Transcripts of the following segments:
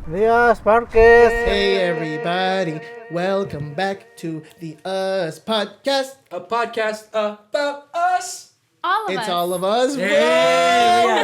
Días, Marquez. Hey everybody, welcome back to the Us Podcast. A podcast about us. All of It's us. all of us. Hey,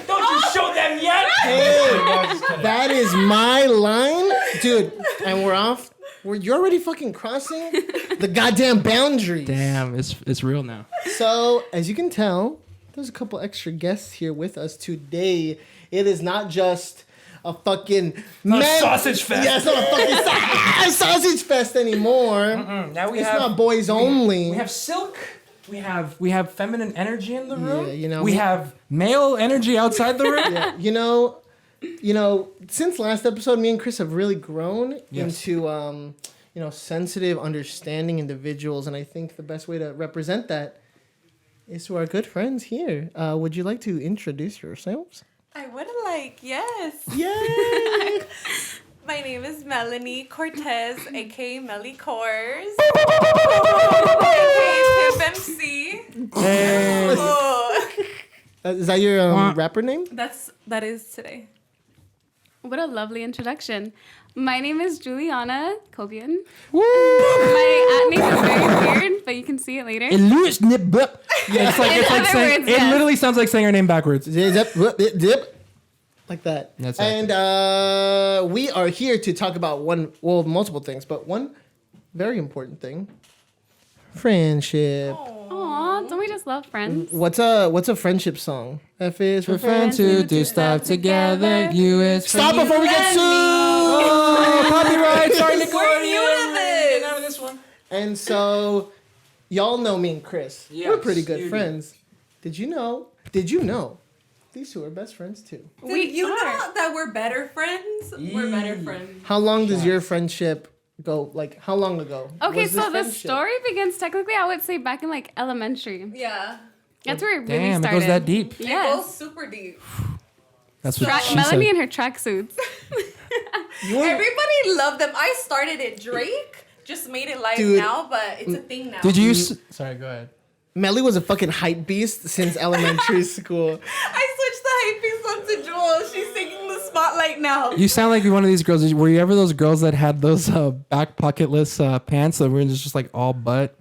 don't you show them yet? Hey, that is my line, dude. And we're off. You're already fucking crossing the goddamn boundaries. Damn, it's real now. So, as you can tell, there's a couple extra guests here with us today. It is not just a fucking sausage fest. Yeah, it's not a fucking sausage fest anymore. Now we It's have not boys only. We have silk. We have feminine energy in the room. Yeah, you know, we have male energy outside the room. Yeah, you know, since last episode, me and Chris have really grown into sensitive, understanding individuals, and I think the best way to represent that is to our good friends here. Would you like to introduce yourselves? I would like, yes. Yay! My name is Melanie Cortez, aka Melly Cores, aka Pimp MC. Hey. Oh, Is that your rapper name? that is today. What a lovely introduction. My name is Juliana Cobian. Woo! My name is very weird, but you can see it later. Yeah, it's like other saying words, it yes. literally sounds like saying her name backwards. Zip, dip, like that. That's and we are here to talk about multiple things, but one very important thing: friendship. Aw, don't we just love friends? What's a friendship song? F is for friends. who do stuff together. U is for Stop you. before we get sued. Oh, copyright. Sorry, We're new to this. Get out of this one. And so, y'all know me and Chris. We're Yes, pretty good you do. friends. Did you know? These two are best friends too. Did you know that we're better friends? We're better friends. How long does your friendship go? Like, how long ago? Okay, was this so the friendship? story begins technically, I would say, back in like elementary. Yeah. That's where it really Damn, it started. goes that deep. It goes Yes. super deep. That's what she Melanie said. and her tracksuits. Everybody loved them. I started it. Drake just made it live Dude. now, but it's a thing now. Did you? Sorry, go ahead. Melly was a fucking hype beast since elementary school. I switched the hype piece onto Jewel. She's taking the spotlight now. You sound like one of these girls. Were you ever those girls that had those back pocketless pants that were just like all butt?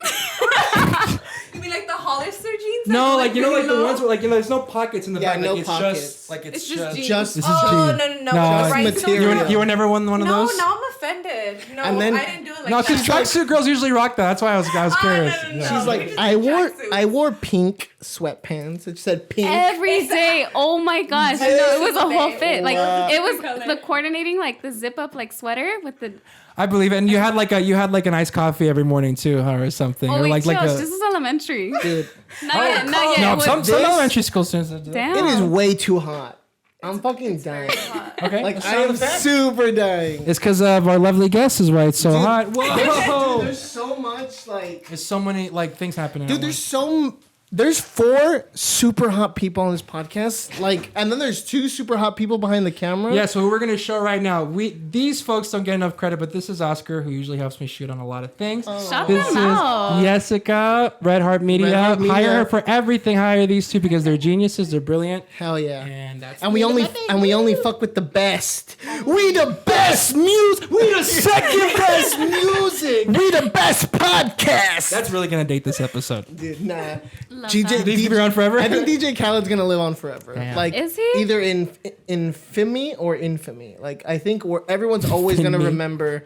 You mean like the Hollister jeans? No, that like you know, like the really ones where like there's no pockets in the Yeah, back. no like, it's pockets. just like It's just jeans. Just This is Oh, jeans. no. No, The rhinestones material. are- You were never one of No, those. now I'm offended. No, And then- I didn't do it like No, because that. tracksuit girls usually rock that. That's why I was curious. no. Yeah. She's we like, just I did wore tracksuits. pink sweatpants. It said pink. Every day. Oh my gosh. No, it was a whole fit. Like Wow. it was Color. the coordinating, like the zip up like sweater with the I believe it. And you had like an iced coffee every morning too, huh, or something. oh or wait, like chill. a This is elementary. Dude, Not yet. Not yet. no, It some was- this- elementary school students. Do that. Damn. it is way too hot. I'm fucking dying. Okay, Like, let's I sound am effect. super dying. It's because of our lovely guest is right so hot. Whoa! There's so much, like... There's so many like things happening. Dude, there's 4 super hot people on this podcast. Like, and then there's 2 super hot people behind the camera. Yeah, so we're gonna show right now. These folks don't get enough credit, but this is Oscar, who usually helps me shoot on a lot of things. Shut This them out. is Jessica, Red Heart Media. Red Heart Media. Hire her for everything. Hire these two because they're geniuses. They're brilliant. Hell yeah. And that's And we only fuck with the best. We the best music. We the second best music. We the best podcast. That's really gonna date this episode. Dude, nah. Love DJ, that. These be around forever. I think DJ Khaled's gonna live on forever. Damn. Like, Is he? either in infamy or infamy. Like, I think everyone's always gonna Infamy. remember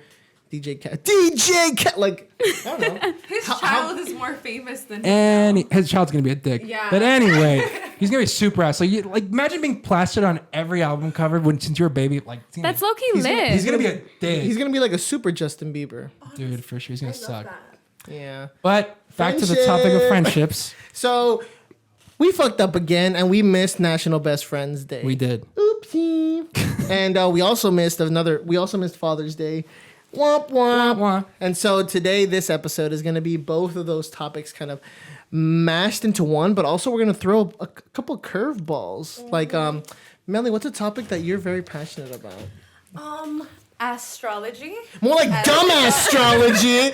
DJ Khaled. DJ Khaled. Like, I don't know. His child is more famous than him. And his child's gonna be a dick. Yeah. But anyway, he's gonna be super ass. So you like imagine being plastered on every album cover since you're a baby. Like That's low key lit. he's gonna be a dick. He's gonna be like a super Justin Bieber. Dude, for sure. He's gonna suck. Yeah. But back to the topic of Friendship. friendships. So we fucked up again, and we missed National Best Friends Day. We did. Oopsie. And we also missed Father's Day. Womp womp. Wah. And so today, this episode is going to be both of those topics kind of mashed into one, but also we're going to throw a couple curveballs. Like, Melly, what's a topic that you're very passionate about? Astrology. More like dumb astrology.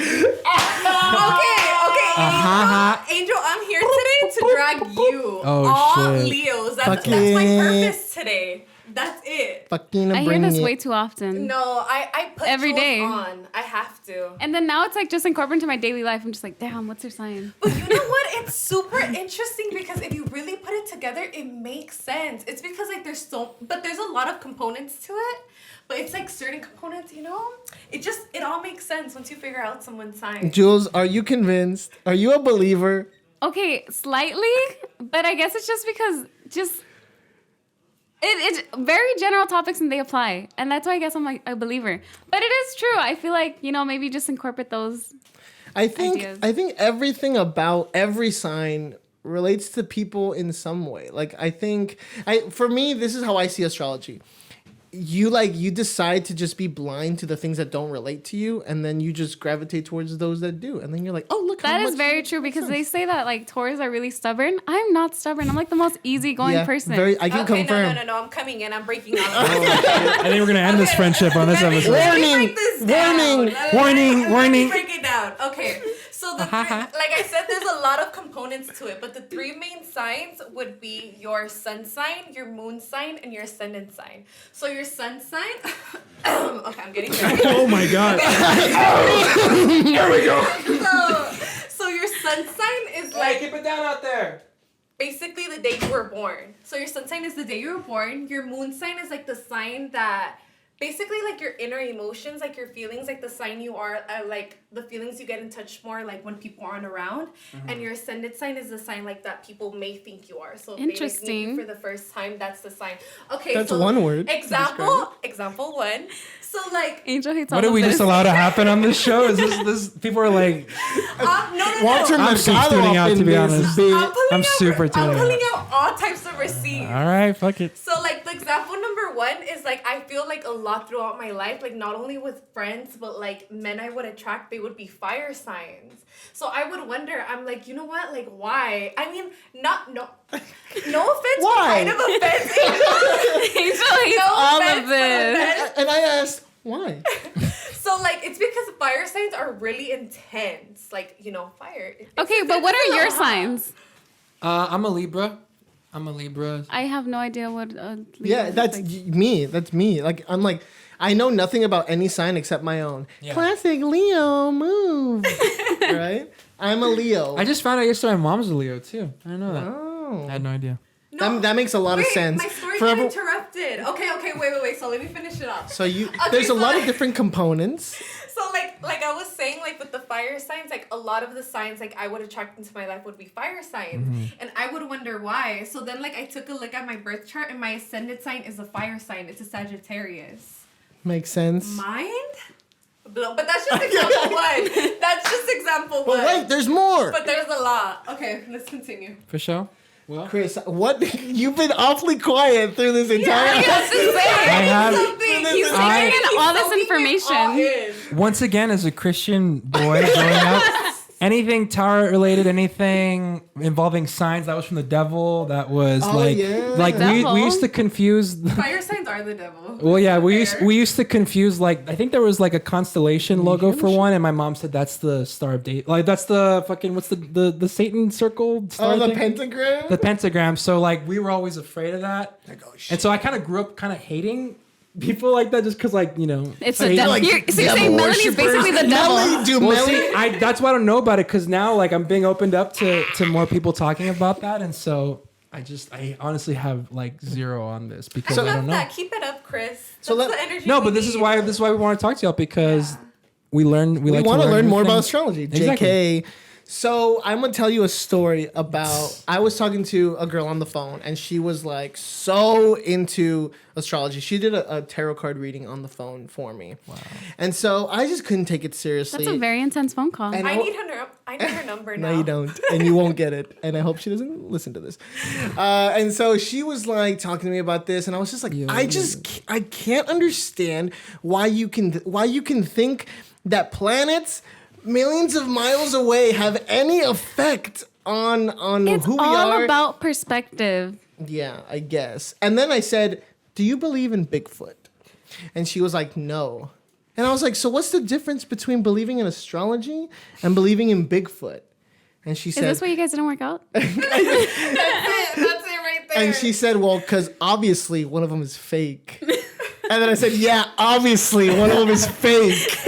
Angel, I'm here today to drag you. Oh, all shit. Leos. That's Fucking- my purpose today. That's it. Fucking I hear bring this it. way too often. No, I put Every Jules day. on. I have to. And then now it's like just incorporated into my daily life. I'm just like, damn, what's your sign? But you know what? It's super interesting because if you really put it together, it makes sense. It's because like there's a lot of components to it. But it's like certain components, you know? It all makes sense once you figure out someone's sign. Jules, are you convinced? Are you a believer? Okay, slightly, but I guess it's just because it's very general topics and they apply. And that's why I guess I'm like a believer. But it is true. I feel like, maybe just incorporate those ideas. I think everything about every sign relates to people in some way. Like for me, this is how I see astrology. You decide to just be blind to the things that don't relate to you, and then you just gravitate towards those that do, and then you're like, oh, look, That is very true because they say that like Taurus are really stubborn. I'm not stubborn. I'm like the most easygoing person. I can confirm. No. I'm coming in. I'm breaking out. I think we're gonna end this friendship on this episode. Let me break this down. Warning. Let me break it down. Okay. So like I said, there's a lot of components to it, but the three main signs would be your sun sign, your moon sign, and your ascendant sign. So your sun sign. Okay, I'm getting ready. Oh my god. There we go. So your sun sign is like keep it down out there. basically the day you were born. So your sun sign is the day you were born. Your moon sign is like the sign that basically like your inner emotions, like your feelings, like the sign you are, like the feelings you get in touch more like when people aren't around. Mm-hmm. And your ascendant sign is the sign like that people may think you are. So if interesting. they like, meet you for the first time, that's the sign. Okay, That's so one word. Example one. So like Angel hates all What did of we this. just allow to happen on this show? Is this people are like no. Walter I'm super Mercado tuning out, up to be in this honest. bitch. I'm super tuning I'm pulling out. out all types of receipts. All right, fuck it. So, like, the example number one is, like, I feel like a lot throughout my life, like, not only with friends, but, like, men I would attract, they would be fire signs. So, I would wonder, I'm like, you know what? Like, why? I mean, no offense, Why? kind of offense. Angel hates all of this. And I asked, why? So, like, it's because fire signs are really intense. Like, fire. Okay, but what are your signs? I'm a Libra. I have no idea what Libra Yeah, is that's like. me. That's me. Like, I'm like, I know nothing about any sign except my own. Yeah. Classic Leo move. Right? I'm a Leo. I just found out yesterday my mom's a Leo too. I didn't know that. Oh. I had no idea. No, That makes a lot of wait, sense. My story For got every- interrupted. Okay, wait. So, let me finish it off. So Okay, there's a so lot of like- different components. So like I was saying, like with the fire signs, like a lot of the signs like I would attract into my life would be fire signs. Mm-hmm. And I would wonder why. So then like I took a look at my birth chart and my ascendant sign is a fire sign. It's a Sagittarius. Makes sense. Mind? But that's just example one. That's just example one. But wait, there's more. But there's a lot. Okay, let's continue. For sure. Well, Chris, what? You've been awfully quiet through this entire. I have He's taking in all this information. once again as a Christian boy growing up. Anything tarot related, anything involving signs, that was from the devil. That was like Devil? we used to confuse. Fire signs are the devil. Well, yeah, we Fair. used to confuse like I think there was like a constellation logo for one, and my mom said that's the Star of Date. Like that's the fucking what's the Satan circle? Star Oh, the thing? pentagram. The pentagram. So like we were always afraid of that, and so I kind of grew up kind of hating people like that just because like It's I a hate- devil. like So you're devil saying Melanie's worshippers. basically the devil. Melly, do Well, Melly. see, that's why I don't know about it because now like I'm being opened up to more people talking about that, and so I honestly have like zero on this because I I love don't know. that. Keep it up, Chris. So That's let- the energy. No, we but this is need. why we want to talk to y'all because we learn we like want to learn new more about things. astrology. Exactly. JK. So I'm gonna tell you a story about. I was talking to a girl on the phone, and she was like so into astrology. She did a tarot card reading on the phone for me. Wow. And so I just couldn't take it seriously. That's a very intense phone call. And I need her number now. No, you don't, and you won't get it. And I hope she doesn't listen to this. And so she was like talking to me about this, and I was just like, I can't understand why you can think that planets millions of miles away have any effect on It's who we all are. about perspective. Yeah, I guess. And then I said, "Do you believe in Bigfoot?" And she was like, "No." And I was like, "So what's the difference between believing in astrology and believing in Bigfoot?" And she Is said, this why you guys didn't work out? That's it right fair. And she said, well, because obviously one of them is fake. And then I said, yeah, obviously one of them is fake.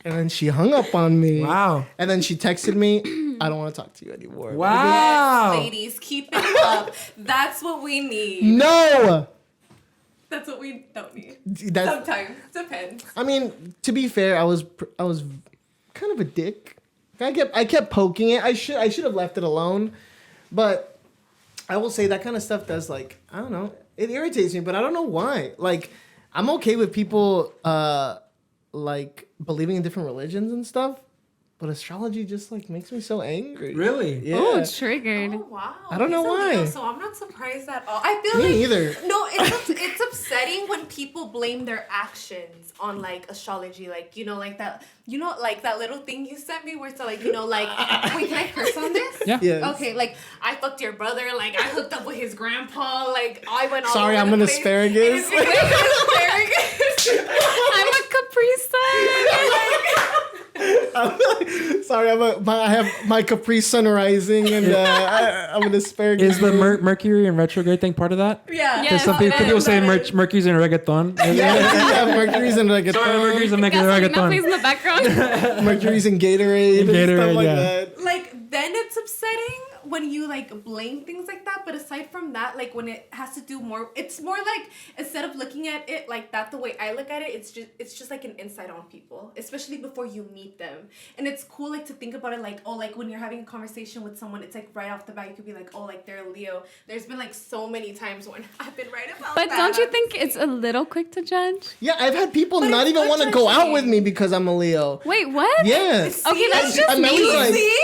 And then she hung up on me. Wow. And then she texted me, I don't want to talk to you anymore. Wow. Yes, ladies, keep it up. That's what we need. No. That's what we don't need. That's, Sometimes. Depends. I mean, to be fair, I was kind of a dick. I kept poking it. I should have left it alone. But I will say that kind of stuff does, like, I don't know. It irritates me, but I don't know why. Like, I'm okay with people like believing in different religions and stuff, but astrology just like makes me so angry. Really? Yeah. Oh, triggered. Oh, wow. I don't know He's a why. Leo, so I'm not surprised at all. I feel Me like neither. No, it's upsetting when people blame their actions on like astrology, like like that, like that little thing you sent me where it's like like wait, can I curse on this? Yeah. Yes. Okay, like I fucked your brother, like I hooked up with his grandpa, like I went all Sorry, over I'm the an place. asparagus. And it's asparagus. I'm a Capri Sun. Sorry, I have my Capri Sun rising, and I'm an asparagus. Is the Mercury in retrograde thing part of that? Yeah. Yes. Because some people say Mercury's in reggaeton. yeah, Mercury's in like Sorry, Mercury's in Yeah, Selena plays reggaeton. in the background. Mercury's in Gatorade, and Gatorade, stuff like yeah. that. Like then it's upsetting when you like blame things like that, but aside from that, like when it has to do more, it's more like instead of looking at it like that, the way I look at it, it's just like an insight on people, especially before you meet them. And it's cool like to think about it like, oh, like when you're having a conversation with someone, it's like right off the bat you could be like, oh, like they're a Leo. There's been like so many times when I've been right about But that. don't you think it's a little quick to judge? Yeah, I've had people But not it's even good want to go out judging. with me because I'm a Leo. Wait, what? Yeah. Okay, that's just And me. Melly's like- See?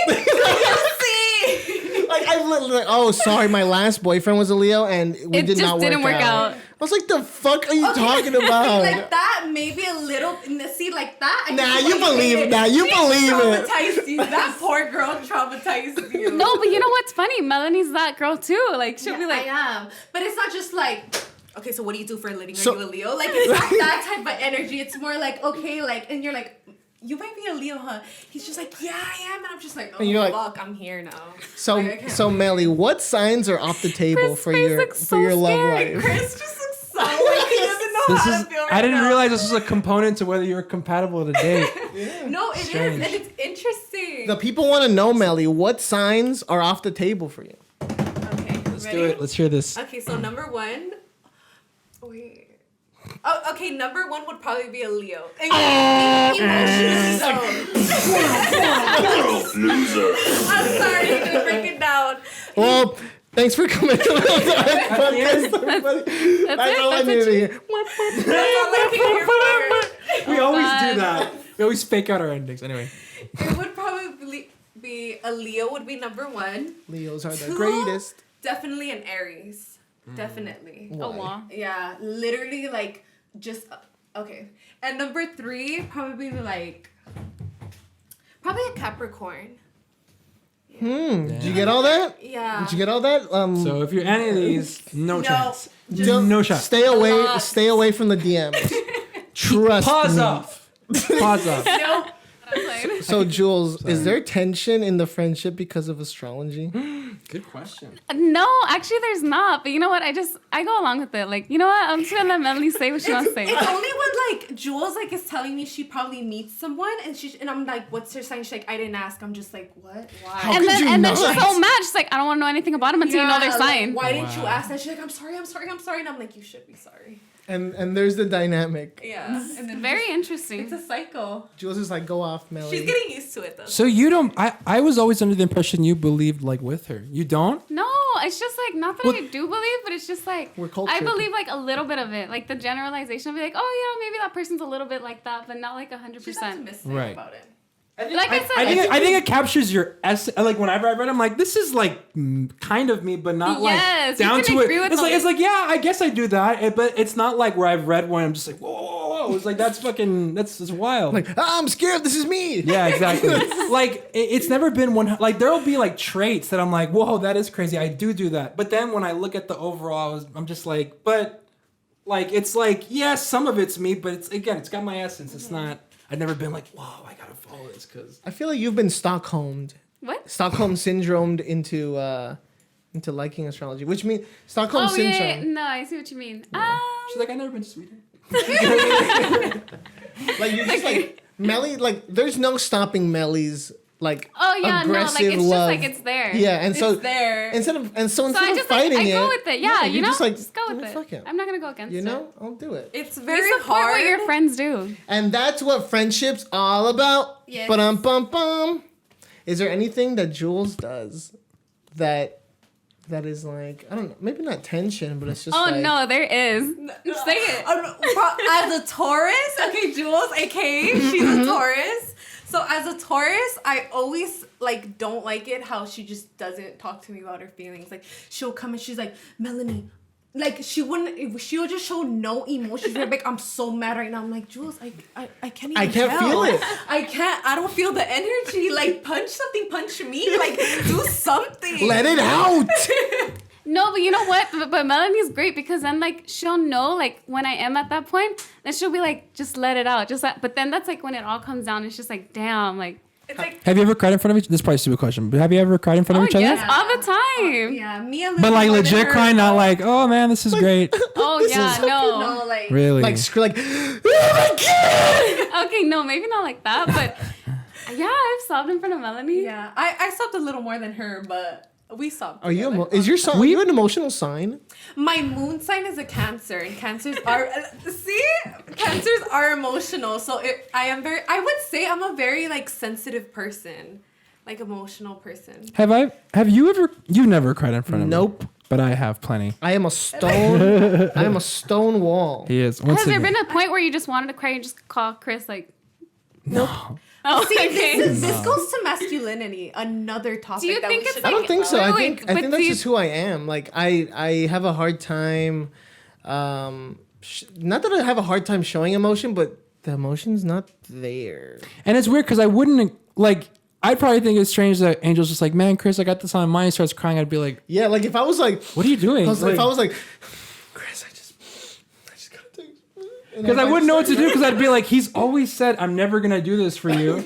Like I've literally like, oh, sorry, my last boyfriend was a Leo, and we It did just not didn't work out. I was like, the fuck are you talking about? Like that, maybe a little. See, like that. I Nah, can you believe it. Nah, you She believe it. traumatized you. That poor girl traumatized you. No, but you know what's funny? Melanie's that girl too. Like she'll Yeah, be like, I am. But it's not just like, okay, so what do you do for a living? Are So- you a Leo? Like, it's not that type of energy. It's more like, okay, like, and you're like, you might be a Leo, huh? He's just like, yeah, I am. And I'm just like, oh, And you're like- fuck, I'm here now. So, Like, I can't- so Melly, what signs are off the table Chris' for face your looks so love scary. life? Chris just looks so like he doesn't know This how is. to feel right I didn't now. realize this was a component to whether you were compatible to date. No, it is, Strange. and it's interesting. The people want to know, Melly, what signs are off the table for you? Okay, Let's do it. Let's hear this. Okay, so number one. Wait. Oh, okay. Number one would probably be a Leo. Emotionally so. Loser. I'm sorry to break it down. Well, thanks for coming to the podcast. that's That's all I it. That's needed to it. hear. That's all I came here for. We always do God. that. We always fake out our endings. Anyway. It would probably be a Leo would be number one. Leos are the Two, greatest. Definitely an Aries. Definitely. Oh wow. Yeah, literally like just okay. And number three, probably like probably a Capricorn. Did you get all that? Yeah. Did you get all that? So if you're any of these, no chance. don't- No shot. Stay away. lot. Stay away from the DMs. Trust Pause me. off. Pause off. Nope. So, Jules, is there tension in the friendship because of astrology? Good question. No, actually, there's not. But you know what? I go along with it. Like, you know what? I'm just gonna let Melanie say what she wants to say. It's only when like Jules like is telling me she probably meets someone and I'm like, what's her sign? She's like, I didn't ask. I'm just like, what? Why? How And could you then not? she's so mad. She's like, I don't want to know anything about them until you know their like, sign. why didn't you Wow. ask that? She's like, I'm sorry. And I'm like, you should be sorry. And there's the dynamic. Yeah. And then Very it's interesting. a cycle. Jules is like, go off, Melly. She's getting used to it though. So you don't. I was always under the impression you believed like with her. You don't. No, it's just like not that Well- I do believe, but it's just like We're cultured. I believe like a little bit of it, like the generalization of be like, oh yeah, maybe that person's a little bit like that, but not like 100%. She's optimistic Right. about it. Like I said, I think it captures your essence. Like whenever I read, I'm like, this is like kind of me, but not Yes, like you down can to agree it. with It's me. like yeah, I guess I do that, but it's not like where I've read one. I'm just like whoa, whoa, whoa. It's like that's fucking that's wild. Like, I'm scared. This is me. Yeah, exactly. Like it's never been one. Like there'll be like traits that I'm like, whoa, that is crazy. I do that. But then when I look at the overall, I'm just like, but like it's like yes, some of it's me, but it's got my essence. It's not. I've never been like, whoa, I gotta follow this because. I feel like you've been Stockholmed what? syndromed into into liking astrology, which means Stockholm syndrome. Yeah. No, I see what you mean. She's like, I've never been to Sweden. Like you're just like Melly. Like there's no stopping Melly's like aggressive love. Just like it's there. Yeah, and so it's there. instead of I just fighting I it, go with it. Yeah, you know, just like just go with fuck it. it. I'm not gonna go against it. You know, I'll do it. It's You very support hard. what your friends do. And that's what friendship's all about. Yes. Ba-dum-bum-bum. Is there anything that Jules does that is like, I don't know, maybe not tension, but it's just Oh like, no, there is. Say it. As a Taurus, okay, Jules, aka she's a Taurus. So as a Taurus, I always like don't like it how she just doesn't talk to me about her feelings. Like she'll come and she's like, Melanie, like she'll just show no emotions. She'll be like, I'm so mad right now. I'm like, Jules, I can't even tell. feel it. I don't feel the energy. Like punch me. Like do something. let it out. No, but you know what? But Melanie's great because then like she'll know like when I am at that point, then she'll be like, just let it out, But then that's like when it all comes down. It's just like, damn, like. It's like, Have you ever cried in front of each? This is probably a stupid question, but have you ever cried in front of each other? Yes, all the time. yeah, me a little But like more than legit her, crying, not but- like, oh man, this is great. Oh yeah, no. No, like Really? like, oh my God. Okay, no, maybe not like that, but yeah, I've sobbed in front of Melanie. yeah, I sobbed a little more than her, but we sobbed. Are you, together. is your sign, are you an emotional sign? My moon sign is a Cancer, and Cancers are Cancers are emotional. So I would say I'm a very like sensitive person, like emotional person. Have you ever? You've never cried in front of me. Nope. But I have plenty. I am a stone. I am a stone wall. He is. Has there been a point where you just wanted to cry and just call Chris like? No. Oh, See, okay. this goes to masculinity. Another topic. Do you that think we it's should I don't talk think about. so. I Wait, think but that's do you- just who I am. Like I have a hard time. Not that I have a hard time showing emotion, but the emotion's not there. And it's weird because I wouldn't like. I'd probably think it's strange that Angel's just like, man, Chris, I got this on my mind. He starts crying. I'd be like, Yeah, like if I was like, what are you doing? if I was like, Chris, I just gotta take. Because I wouldn't know what to do. Because I'd be like, he's always said, I'm never gonna do this for you,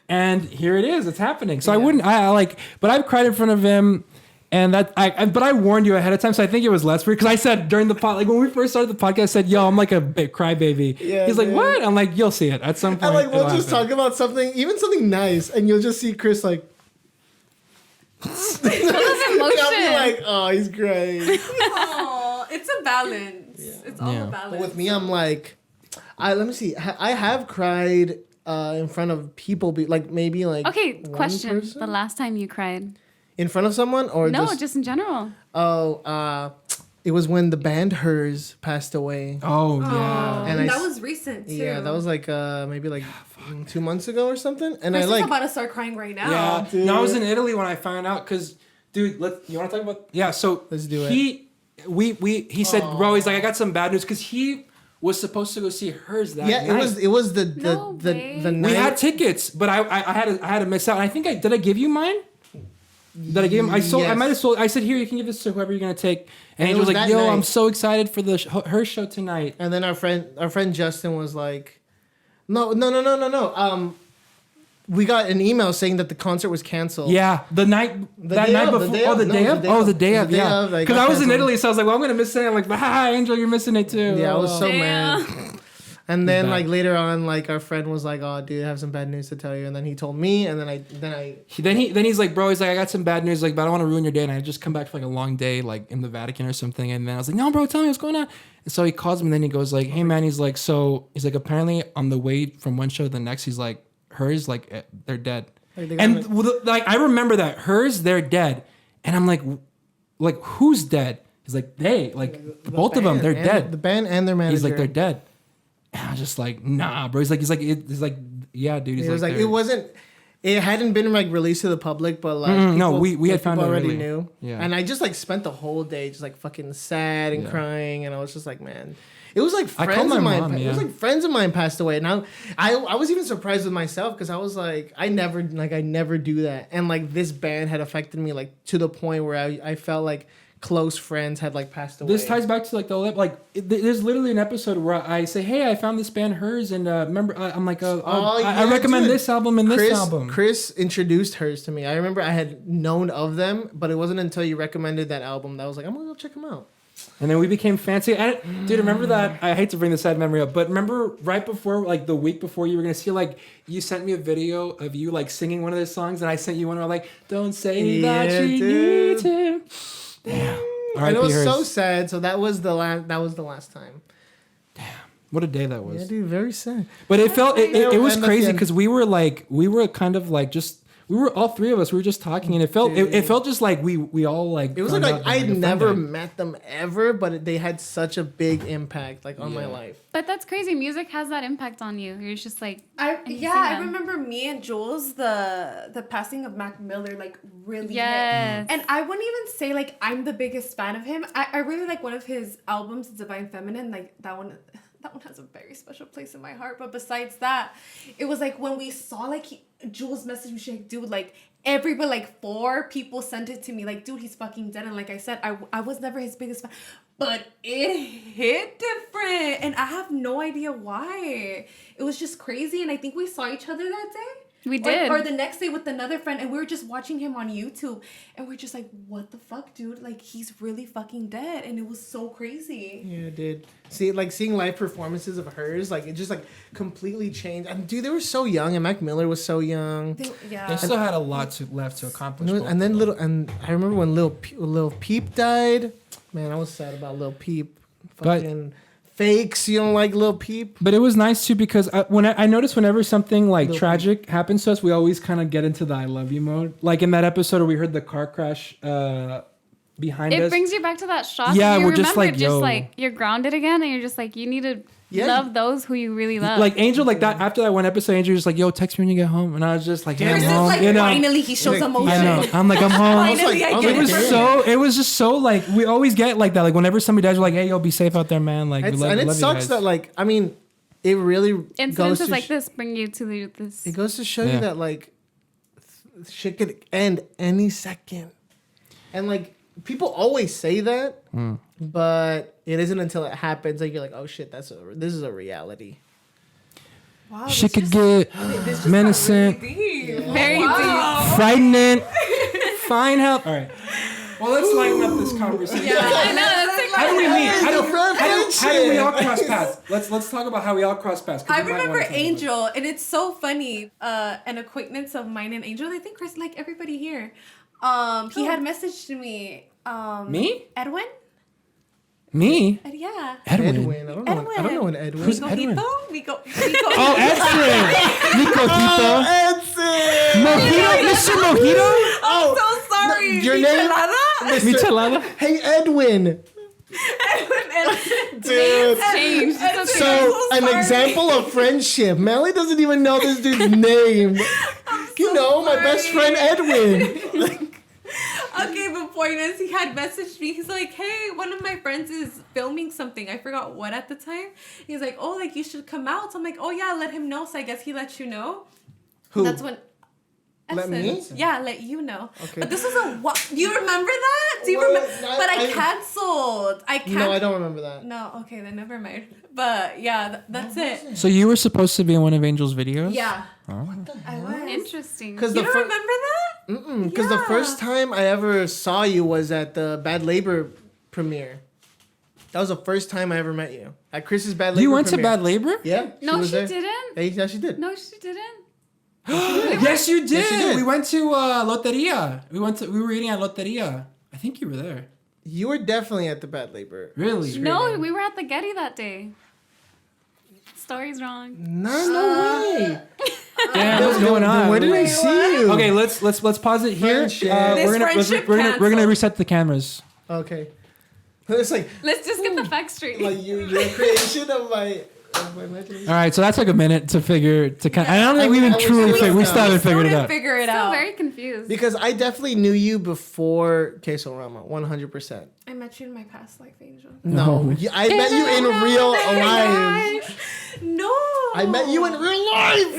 and here it is. It's happening. So I wouldn't. I like, but I've cried in front of him, and but I warned you ahead of time, so I think it was less weird. Because I said during the like when we first started the podcast, I said, yo, I'm like a big crybaby. Yeah, he's like, dude. what? I'm like, you'll see it at some point. And like we'll it'll just happen. talk about something, even something nice, and you'll just see Chris like. Emotion. I'll be like, oh, he's great. Aw, it's a balance. It's all Yeah. a balance. But with me, I'm like, let me see. I have cried in front of people, like maybe like. Okay, one question. person? The last time you cried? In front of someone, or No, just just in general. it was when the band Hers passed away. Oh yeah. And that was recent too. Yeah, that was like maybe like 2 months ago or something. And Chris I like is about to start crying right now. Yeah, dude. no, I was in Italy when I found out. Cause, dude, you want to talk about? Yeah, so Let's do it. He said, bro, he's like, I got some bad news, cause he was supposed to go see Hers that yeah, night. it was the No way. the We night. had tickets, but I had to miss out. And I think did I give you mine? Did I give him? I sold. I Yes. might have sold. I said, here, you can give this to whoever you're gonna take. And it he was was like, that yo, I'm night. so excited for the her show tonight. And then our friend Justin was like, no. We got an email saying that the concert was canceled. Yeah, the night that night before. The day of. Yeah, because I was in Italy, so I was like, well, I'm gonna miss it. I'm like, hi, Angel, you're missing it too. Yeah, I was so Damn. mad. And then Bad. like later on, like our friend was like, "Oh, dude, I have some bad news to tell you." And then he told me, and then He's like, bro, he's like, I got some bad news, like, but I don't want to ruin your day. And I just come back for like a long day, like in the Vatican or something. And then I was like, no, bro, tell me what's going on. And so he calls me, and then he goes like, hey man, he's like, apparently on the way from one show to the next, he's like, Hers, like they're dead. And like I remember that Hers, they're dead, and I'm like who's dead? He's like both of them, they're dead. The band and their manager. He's like, they're dead. And I was just like, nah, bro. He's like, yeah, dude. He's It was like they're- it wasn't. It hadn't been like released to the public, but like no, we had like, found people out already early. knew. Yeah. And I just like spent the whole day just like fucking sad and Yeah. crying, and I was just like, man, it was like I called friends my of mine. mom, It was yeah. like friends of mine passed away, and I was even surprised with myself because I was like, I never do that, and like this band had affected me like to the point where I felt like close friends had like passed away. This ties back to like there's literally an episode where I say, hey, I found this band Hers, and remember I'm like, I recommend this album and this album. Chris introduced Hers to me. I remember I had known of them, but it wasn't until you recommended that album that I was like, I'm gonna go check them out. And then we became fancy. Dude, remember that? I hate to bring this sad memory up, but remember right before, like the week before you were going to see, like, you sent me a video of you, like, singing one of those songs, and I sent you one where, like, don't say that she needs him. Damn. And it was so sad, so that was the last time. Damn. What a day that was. Yeah, dude, very sad. But it felt, it was crazy because we were kind of like just, we were all three of us. We were just talking, and it felt just like we all like. It was like I'd never met them ever, but they had such a big impact like on my life. But that's crazy. Music has that impact on you. You're just like. I remember me and Jules the passing of Mac Miller like really hit. And I wouldn't even say like I'm the biggest fan of him. I really like one of his albums, Divine Feminine. Like that one has a very special place in my heart. But besides that, it was like when we saw like Jules messaged me, she's like, dude, like everybody, like 4 people sent it to me, like, dude, he's fucking dead. And like I said, I was never his biggest fan, but it hit different, and I have no idea why. It was just crazy, and I think we saw each other that day. We did. Or the next day with another friend, and we were just watching him on YouTube, and we're just like, what the fuck, dude? Like, he's really fucking dead, and it was so crazy. Yeah, dude. See, like, seeing live performances of Hers, like, it just, like, completely changed. And, dude, they were so young, and Mac Miller was so young. They still had a lot left to accomplish. And then I remember when Lil Peep died. Man, I was sad about Lil Peep. Fucking fakes, you don't like Lil Peep? But it was nice too because I noticed whenever something like Lil tragic Peep happens to us, we always kind of get into the I love you mode. Like in that episode where we heard the car crash behind us. It brings you back to that shock. Yeah, you we're just like, yo. Like you're grounded again, and you're just like, you need to love those who you really love. Like Angel, like that after that one episode, Angel was just like, yo, text me when you get home, and I was just like, yeah, I'm home. Like, you know? Finally, he shows emotion. I know. I'm like, I'm home. Finally, I get it. It was just so like we always get like that. Like whenever somebody dies, we're like, hey, yo, be safe out there, man. Like, we love it you sucks guys. that like I mean, it really incidences like this bring you to this. It goes to show you that like shit could end any second, and like people always say that, but it isn't until it happens like you're like, oh shit, this is a reality. Wow, shit could get menacing, very deep, frightening, fine help. All right. Well, let's lighten up this conversation. Yeah, I know. How do we meet? How do we all cross paths? Let's talk about how we all cross paths. I remember Angel, and it's so funny. An acquaintance of mine and Angel, I think Chris, like everybody here, he had messaged me. Me? Edwin? Me? Yeah. Edwin. I don't know an Edwin. Who's Edwin? Nico. Oh, Edson. Nico. Edson. Mojito. Mr. Mojito? I'm so sorry. Your name? Michelada? Hey, Edwin. Dude. Changed. So, an example of friendship. Melly doesn't even know this dude's name. You know, my best friend Edwin. Okay, the point is, he had messaged me. He's like, hey, one of my friends is filming something. I forgot what at the time. He's like, oh, like, you should come out. So I'm like, oh, yeah, let him know. So I guess he let you know. Who? That's when... Let me? Yeah, let you know. Okay. But this was do you remember that? Do you remember? But I canceled. No, I don't remember that. No, okay, then never mind. But yeah, that's it. So you were supposed to be in one of Angel's videos? Yeah. Oh. I was. Interesting. You don't remember that? Because the first time I ever saw you was at the Bad Labor premiere. That was the first time I ever met you. At Chris's Bad Labor You went premiere. to Bad Labor? Yeah. No, she didn't. Yeah, she did. No, she didn't. Yes, you did. Yes, you did. We went to Loteria. We were eating at Loteria. I think you were there. You were definitely at the Bad Labor. Really? No, we were at the Getty that day. Story's wrong. No way. Damn, what's going on? Where did I see you? Okay, let's pause it here. Friendship We're gonna reset the cameras. Okay. It's like Let's just get the facts straight. your creation of my imagination. All right, so that took a minute to kind. I don't think we even truly figured. We still haven't figured it out. Figure it Still out. very confused. Because I definitely knew you before Queso Rama, 100%. I met you in my past life, Angel. No, I met you in real life. No. I met you in real life.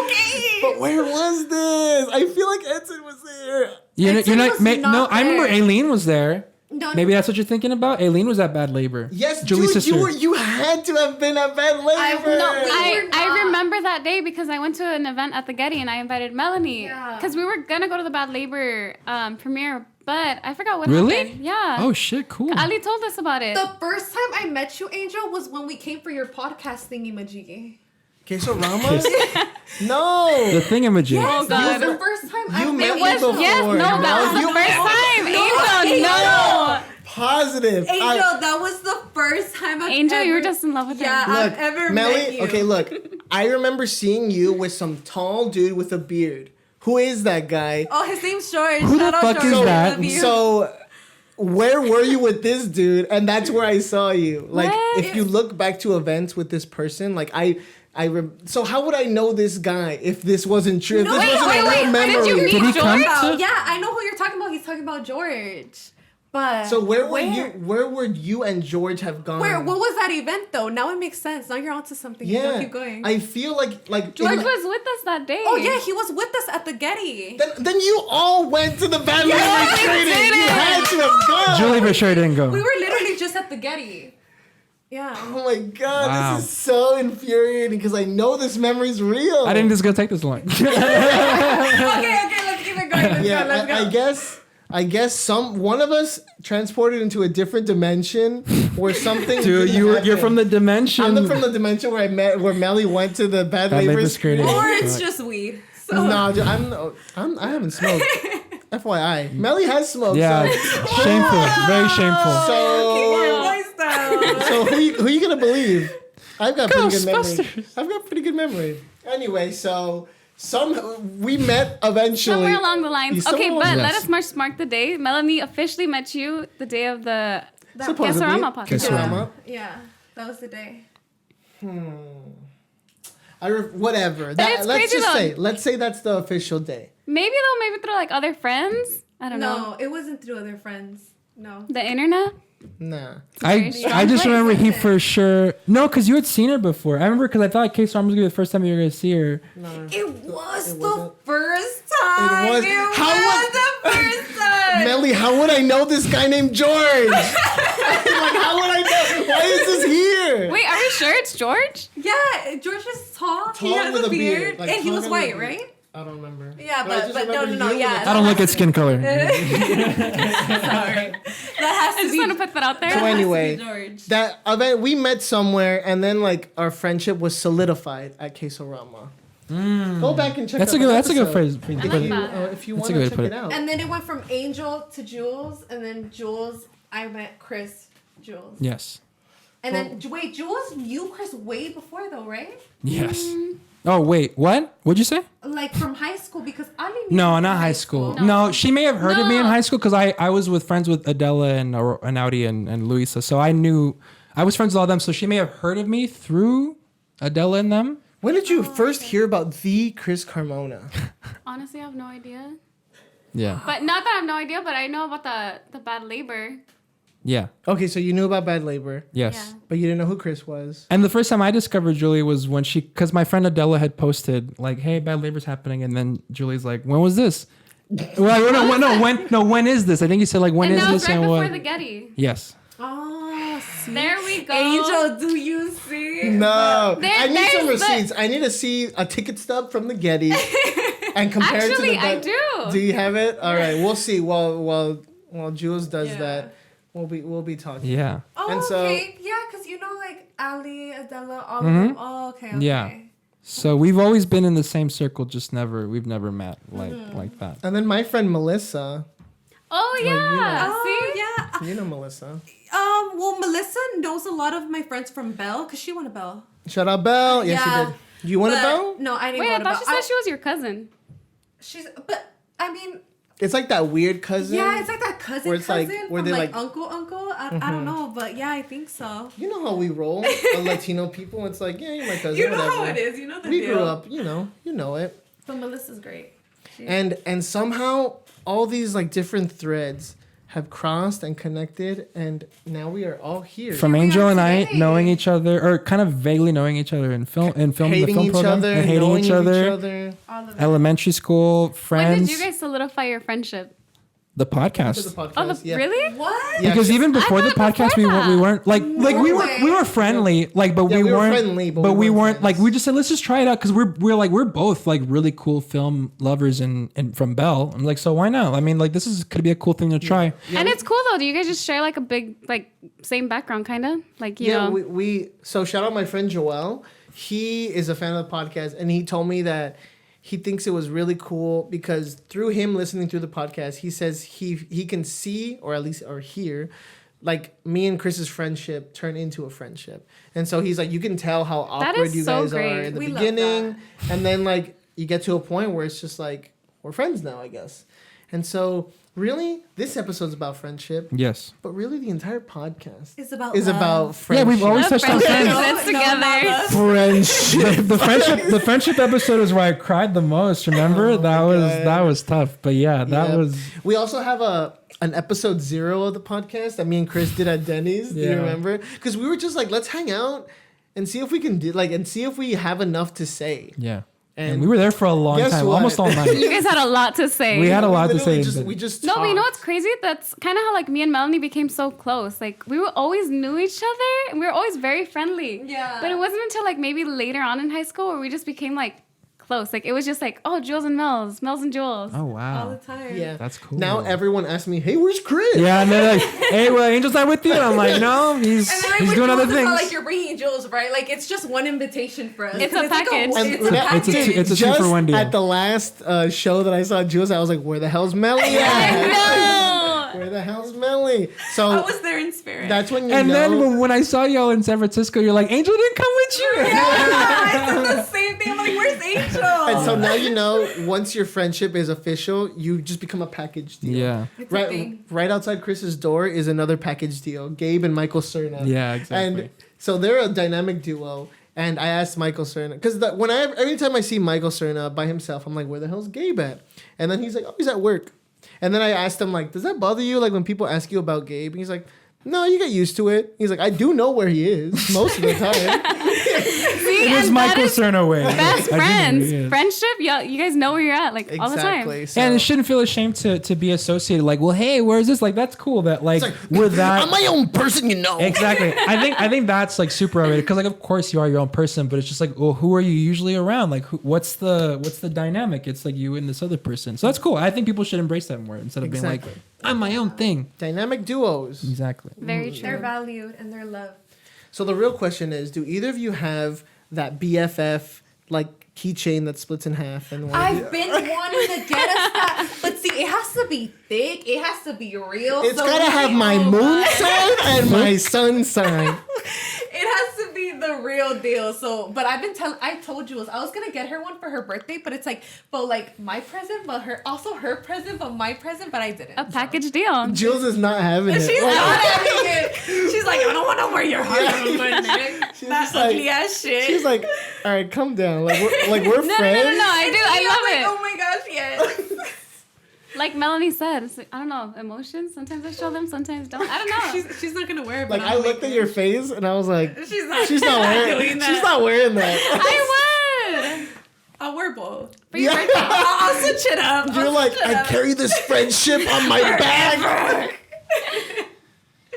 Okay. But where was this? I feel like Edson was there. You're Edson not. was No, not I remember there. Aileen was there. No, Maybe that's what you're thinking about. Aileen was at Bad Labor. Yes, Julie's dude, sister. you had to have been at Bad Labor. I remember that day because I went to an event at the Getty and I invited Melanie because we were gonna go to the Bad Labor premiere, but I forgot what happened. Yeah. Oh shit, cool. Ali told us about it. The first time I met you, Angel, was when we came for your podcast thingy majiggy. Queso Ramos? No. The thingamajig. Yes, that You- was the first time I you met met you. me before. That was the first time. Angel, no. Positive. Angel, that was the first time I've Angel, ever, you were just in love with yeah, him. I've ever Melly, met you. okay, look. I remember seeing you with some tall dude with a beard. Who is that guy? Oh, his name's George. Who the Shout out fuck is George. that? I love you. So, where were you with this dude? And that's where I saw you. Like, What? if you look back to events with this person, like so how would I know this guy if this wasn't true? If No, this wait, wasn't wait, a wait. real memory. Did you meet Did he come George? to- Yeah, I know who you're talking about. He's talking about George. But So where would you and George have gone? What was that event though? Now it makes sense. Now you're onto something. Yeah, Don't keep going. I feel like George in- was with us that day. Oh yeah, he was with us at the Getty. Then you all went to the Bad Labor we screening. You didn't. had to have gone. Julie for sure didn't go. We were literally just at the Getty. Yeah. Oh my god, Wow. this is so infuriating because I know this memory's real. I didn't think this was gonna take this long. Okay, let's keep it going. Let's go. I guess one of us transported into a different dimension where something. Dude, didn't you're happen. from the dimension. I'm from the dimension where Melly went to the Bad Bad Labor Labor screening. screening. Or it's just weed. So No, dude, I haven't smoked. FYI, Melly has smoked. Yeah, So, shameful, very shameful. keep your so, voice down. so who you gonna believe? I've got pretty good memory. Ghostbusters. I've got pretty good memory. Anyway, so we met eventually. Somewhere along the lines. Somewhere Okay, along but the let lines. us mark the day. Melanie officially met you the day of the Supposedly. Quesorama podcast. Quesorama. Yeah, that was the day. Whatever. it's Let's crazy just though. let's say that's the official day. Maybe through like other friends. I don't know. No, it wasn't through other friends. No. The internet. Nah. I just remember he for sure. No, because you had seen her before. I remember because I thought Case Arm was gonna be the first time you were gonna see her. It was the wasn't. first time. It was. How was the first time. Melly, how would I know this guy named George? Like, how would I know? Why is this here? Wait, are we sure it's George? Yeah, George is tall. He Tall has with a a beard, beard, like and he tall was with a white, beard. right? I don't remember. Yeah, I just but no, remember no, you yeah. with I don't look at skin color. Sorry. I That has to just be. want to put that out there. So anyway, George. that event we met somewhere, and then like our friendship was solidified at Quesorama. Go back and check. That's out a good. that That's a good episode. phrase. If like you, that. if you That's want a good way to to check put it it. out. And then it went from Angel to Jules, and then Jules, I met Chris, Jules. Yes. And then, wait, Jules knew Chris way before though, right? Yes. Oh wait, what? What'd you say? Like from high school, because Ali knew No, him not from high school. No. No, she may have heard of me in No. high school because I was with friends with Adela and Audi and Luisa, so I was friends with all them. So she may have heard of me through Adela and them. When did you first hear about the Chris Carmona? Honestly, I have no idea. Yeah. But not that I have no idea, but I know about the Bad Labor. Yeah. Okay, so you knew about Bad Labor, Yes. Yeah. but you didn't know who Chris was. And the first time I discovered Julie was when because my friend Adela had posted like, "Hey, Bad Labor's happening," and then Julie's like, "When was this?" When is this? I think you said like, when And is that was this right and before what? the Getty. Yes. Oh, see? There we go. Angel, do you see? No, There- I need some there's the- receipts. I need to see a ticket stub from the Getty and compare it to Actually, the. I do. Do you have it? All right, we'll see. While Jules does Yeah. that, we'll be talking. Yeah. Oh, And so- okay. Yeah, because you know, like Ali, Adela, all of them. Oh, okay. Yeah. So we've always been in the same circle, just we've never met like that. And then my friend Melissa. Oh yeah. Oh, See? yeah. You know Melissa. Well, Melissa knows a lot of my friends from Bell because she won a Bell. Shout out Belle. Yes, Yeah. you did. You want a But- Belle? No, I didn't Wait, I want a Bell. thought she said she was your cousin. But I mean, It's like that weird cousin. yeah, it's like that cousin, Where it's like- cousin where from they like like- uncle. I don't know, but yeah, I think so. You know how we roll, Latino people. It's like, yeah, you're my cousin. You know whatever. how it is. You know the We deal. grew up. You know it. But Melissa's great. And somehow all these like different threads have crossed and connected, and now we are all here. From we Angel are and I today. knowing each other, or kind of vaguely knowing each other in film, hating the film each program, other, and hating knowing each other. All of it. Elementary school When friends. did you guys solidify your friendship? the To the podcast. podcast. Yeah. Really? What? Yeah, Because even before the thought podcast, before we weren't like we were friendly, like, but Yeah, we we were weren't friendly, but but we we weren't weren't like friends. we just said let's just try it out because we're both like really cool film lovers and from Bell. I'm like, so why not? I mean, like this could be a cool thing to try. And it's cool though. Do you guys just share like a big like same background kind of like you know? we so shout out my friend Joel. He is a fan of the podcast, and he told me that he thinks it was really cool because through him listening through the podcast, he says he can see or at least or hear like me and Chris's friendship turn into a friendship. And so he's like, you can tell how That awkward is you so guys are great. in the We love beginning, and then like you get to a point where it's just like we're friends now, I guess. And so really, this episode's about friendship, Yes. but really the entire podcast It's about is love. about Yeah, friendship. we've always Love touched on friendship. friends. It's together. friendship. The friendship episode is where I cried the most. Remember Oh that my was God. that was tough. But yeah, that Yep. was We also have an episode 0 of the podcast that me and Chris did at Denny's. Do you Yeah. remember? Because we were just like, let's hang out and see if we can do and see if we have enough to say. yeah. And And we were there for a long guess time, what? almost all night. You guys had a lot to say. We had a lot to literally say. We just No, but you know talked. what's crazy? That's kind of how like me and Melanie became so close. Like we were always knew each other and we were always very friendly. Yeah. But it wasn't until like maybe later on in high school where we just became like close. Like it was just like, oh, Jules and Mel's and Jules. Oh all the wow. time. Yeah. That's cool. Now everyone asks me, hey, where's Chris? Yeah, and they're like, "Hey, well, Angel's not with you." And I'm like, "No, he's And then like he's with doing Jules, other it's not things." like you're bringing Jules, right? Like it's just one invitation for us. It's a package. And It's a that- package. It's a two just for one deal. at the last show that I saw Jules, I was like, where the hell's Melly at? No. Where the hell's Melly? I So was there in spirit. that's when you And know. then when I saw y'all in San Francisco, you're like, "Angel didn't come with you." yeah, I said the same thing. I'm like, where's Angel? And so now you know, once your friendship is official, you just become a package deal. Yeah. It's a Right, thing. right outside Chris's door is another package deal. Gabe and Michael Cerna. Yeah, exactly. And so they're a dynamic duo. And I asked Michael Cerna because every time I see Michael Cerna by himself, I'm like, where the hell's Gabe at? And then he's like, oh, he's at work. And then I asked him like, does that bother you? Like when people ask you about Gabe, and he's like, no, you get used to it. He's like, I do know where he is most of the time. See, It is and Michael that is Cerna way. best I do know who friends. he is. Friendship, yeah, you guys know where you're at like all the time. Exactly. So, And it shouldn't feel ashamed to be associated. Like, well, hey, where's this? Like, that's cool that like, it's like, we're that. I'm my own person, you know. Exactly. I think that's like super rated because like of course you are your own person, but it's just like, well, who are you usually around? Like, what's the dynamic? It's like you and this other person. So that's cool. I think people should embrace that more instead of being Exactly. like, I'm my own thing. Dynamic duos. Exactly. Very They're true. valued and they're loved. So the real question is, do either of you have that BFF like keychain that splits in half? And I've been wanting to get us that, but see, it has to be thick. It has to be real. it's so gotta we have ain't my gonna moon buy- sign and my sun sign. It has to be the real deal. So, but I told Jules I was gonna get her one for her birthday, but it's like, but like my present, but her present, but my present, but I didn't. A package deal. Jules is not having it. She's Like, not having it. She's like, I don't want to wear your heart on my neck. She's That just like- ugly ass shit. she's like, all right, come down. Like we're No, friends. I do. I I'm love like, it. oh my gosh, yes. Like Melanie said, it's like, I don't know, emotions. Sometimes I show them, sometimes don't. I don't know. She's not gonna wear it. But Like I looked at your face and I was like, She's not. she's not wearing. doing that. She's not wearing that. I would. I'll wear both. For your Yeah. birthday. I'll switch it up. You're like, I carry this friendship on my back.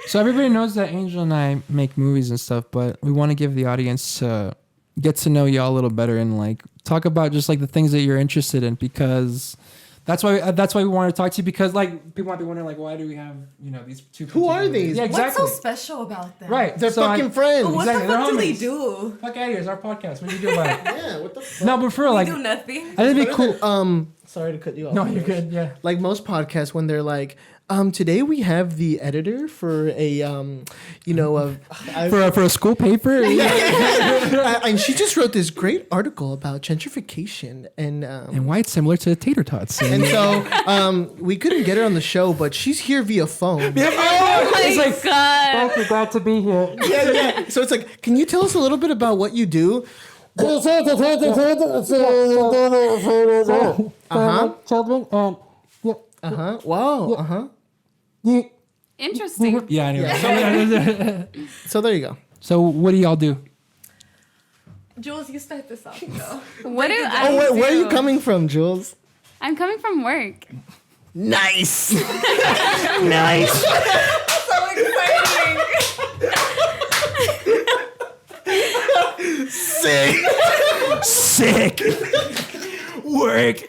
So everybody knows that Angel and I make movies and stuff, but we want to give the audience to get to know y'all a little better and like talk about just like the things that you're interested in because that's why we wanted to talk to you because like people might be wondering like why do we have these two Who are particular- these? Yeah, What's exactly. so special about them? Right. They're so fucking friends. What Exactly, the fuck they're do they homies. do? Fuck out of here! It's our podcast. What do you do about it? Yeah. What the fuck? No, but for real, We like do nothing. I think it'd be cool. Sorry to cut you off. No, you're good. Yeah. Like most podcasts, when they're like, today we have the editor for a, For a school paper. and she just wrote this great article about gentrification and And why it's similar to tater tots. and so we couldn't get her on the show, but she's here via phone. Oh It's my like, god. you, glad to be here. Yeah. So it's like, can you tell us a little bit about what you do? Children and Wow. Interesting. yeah. Anyway. So there you go. So what do y'all do? Jules, you start this off though. What do Oh, I where are you do? coming from, Jules? I'm coming from work. Nice. Nice. So exciting. Sick. Work.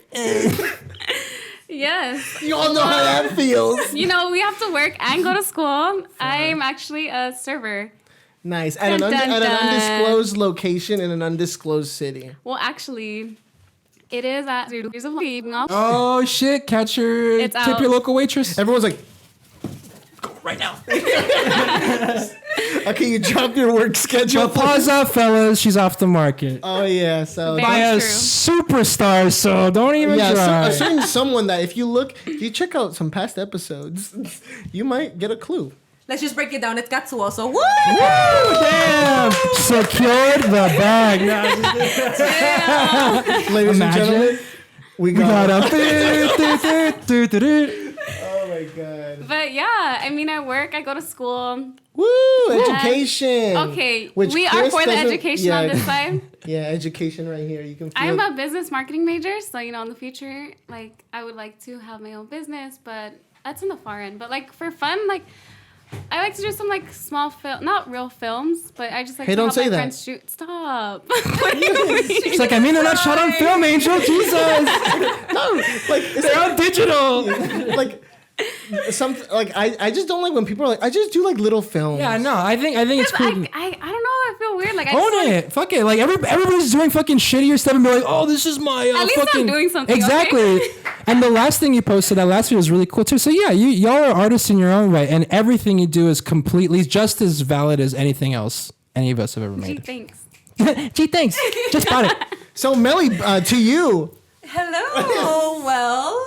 Yes. You all know how that feels. You know, we have to work and go to school. I'm actually a server. Nice. At an undisclosed location in an undisclosed city. Well, actually, it is at Years of Leave. Oh shit! Catch your It's tip out. your local waitress. Everyone's like, go right now. Okay, you drop your work schedule. Pause up, fellas. She's off the market. Oh yeah, so Very By a true. superstar, so don't even try. I'm certain someone that if you check out some past episodes, you might get a clue. Let's just break it down. It's Katsuo, so woo! Woo! Damn! Secured the bag. Ladies and gentlemen, we got a. Oh my god. But yeah, I mean, I work, I go to school. Woo! Education. Okay, Which we are Chris for the doesn't- education on this side. Yeah, education right here. You can. Feel I'm a business marketing major, so you know, in the future, like I would like to have my own business, but that's in the far end. But like for fun, like I like to do some like small film, not real films, but I just like Hey, to don't help say my that. friends shoot. Stop. What do you mean? She's like, I mean, they're not shot on film, Angel. Jesus. No, like They're on digital. like something like I just don't like when people are like I just do like little films. Yeah, no, I think it's I cool. don't know. I feel weird. Like I Own just, it. Fuck it. Like everybody's doing fucking shittier stuff and be like, oh, this is my At least I'm fucking doing something, Exactly. And the last thing you posted, that last video was really cool too. So yeah, y'all are artists in your own right, and everything you do is completely just as valid as anything else any of us have ever Gee, made. thanks. Gee, thanks. Just bought it. So Melly, to you. Hello. Well,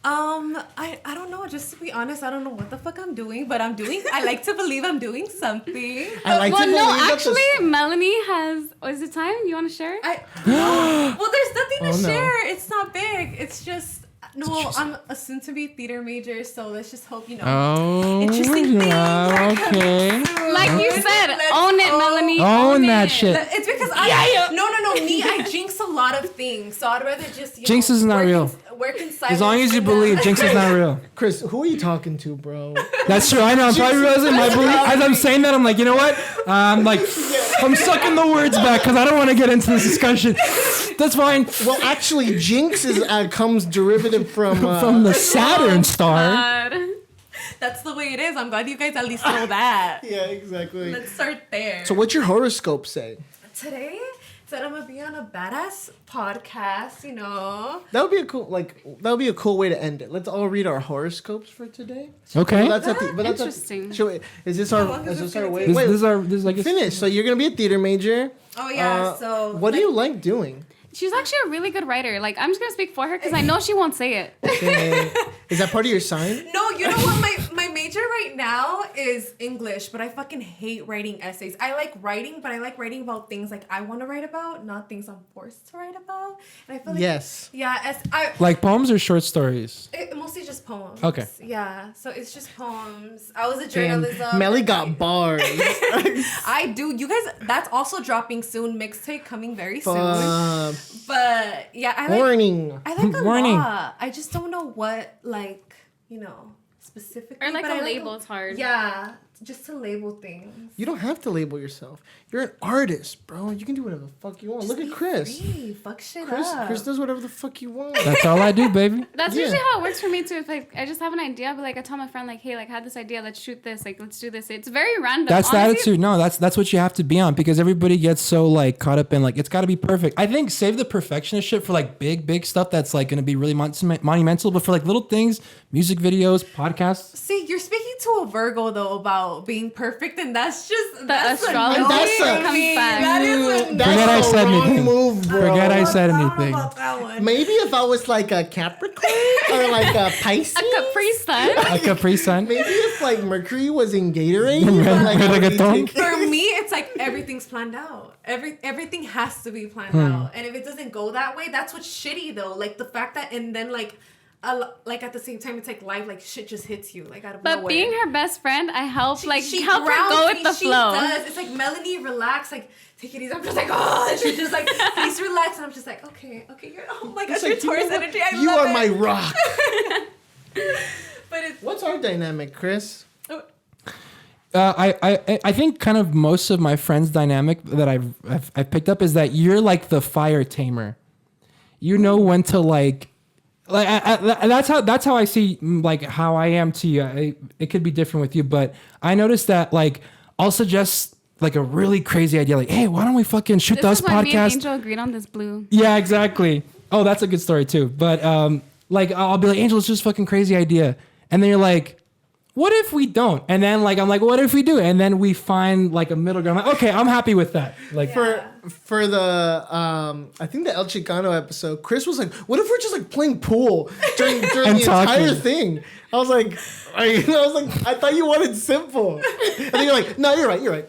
I don't know. Just to be honest, I don't know what the fuck I'm doing, but I'm doing. I like to believe I'm doing something. I like Well, to no, believe that actually, Melanie has. Oh, is it time? You want to share? Well, there's nothing to Oh, no. share. It's not big. It's just I'm a soon-to-be theater major, so let's just hope Oh, interesting things are yeah, coming okay. soon. Like you said, Let's own it, hope. Melanie. Own that it. shit. It's because I jinx a lot of things, so I'd rather just Jinx is not real. Work in silence. As long as you and, believe, Jinx is not real. Chris, who are you talking to, bro? That's true. I know. I'm probably realizing my belief. As I'm saying that, I'm like, you know what? I'm sucking the words back because I don't want to get into this discussion. That's fine. Well, actually, Jinx is comes derivative from the Saturn star. God. That's the way it is. I'm glad you guys at least know that. Yeah, exactly. Let's start there. So, what's your horoscope say? Today said I'm gonna be on a badass podcast. You know. That would be a cool way to end it. Let's all read our horoscopes for today. Okay. But that's Interesting. Is this our long is this our gonna way? take? This Wait, is our. This is like finish. So you're gonna be a theater major. Oh yeah. So What do you like doing? She's actually a really good writer. Like, I'm just going to speak for her because I know she won't say it. Okay. Is that part of your sign? No, you know what? My major right now is English, but I fucking hate writing essays. I like writing, but I like writing about things like I want to write about, not things I'm forced to write about. And I feel like Yes. yeah, like poems or short stories. mostly just poems. Okay. Yeah, so it's just poems. I was a Damn, journalism. Melly got bars. I do. You guys, that's also dropping soon. Mixtape coming very soon. Fuck. But yeah, I like. Warning. I like a Warning. lot. I just don't know what, like, specifically. Or like but a I label is hard. Yeah, just to label things. You don't have to label yourself. You're an artist, bro. You can do whatever the fuck you want. Just Look at be Chris. free. Fuck shit Chris up. does whatever the fuck you want. That's all I do, baby. That's Yeah. usually how it works for me too. It's like I just have an idea, but like I tell my friend, like, hey, like I had this idea, let's shoot this, like let's do this. It's very random. That's the Honestly, attitude. No, that's what you have to be on because everybody gets so like caught up in like it's got to be perfect. I think save the perfectionist shit for like big stuff that's like going to be really monumental. But for like little things, music videos, podcasts. See, you're speaking to a Virgo though about being perfect, and that's just that's astrology a no comes for me. back. That is a no. Forget I said wrong anything. move, bro. Forget I said I don't know anything. about that one. Maybe if I was like a Capricorn or like a Pisces. a Capri Sun. A Capri Sun. Maybe if like Mercury was in Gatorade. or, like, Reggaeton? For me, it's like everything's planned out. Everything has to be planned out, and if it doesn't go that way, that's what's shitty though. Like the fact that, and then like at the same time, it's like life, like shit just hits you like out of But nowhere. being her best friend, I help help her grounds go with me. the She flow. does. It's like, Melanie, relax, like take it easy. I'm just like, oh, and she's just like, please relax, and I'm just like, okay, you're, oh my gosh, It's your like, you Taurus know what? energy. I You love are it. my rock. But it's What's our dynamic, Chris? I think kind of most of my friends' dynamic that I've picked up is that you're like the fire tamer. You know when to like that's how I see like how I am to you. It could be different with you, but I noticed that like I'll suggest like a really crazy idea, like, hey, why don't we fucking shoot This the is why me and podcast? Angel agreed on this blue. Yeah, exactly. Oh, that's a good story too. But like I'll be like, Angel, it's just fucking crazy idea, and then you're like, what if we don't? And then like I'm like, what if we do? And then we find like a middle ground. I'm like, okay, I'm happy with that. Like For the I think the El Chicano episode, Chris was like, "What if we're just like playing pool during the entire thing?" I was like, I thought you wanted simple, and then you're like, "No, you're right."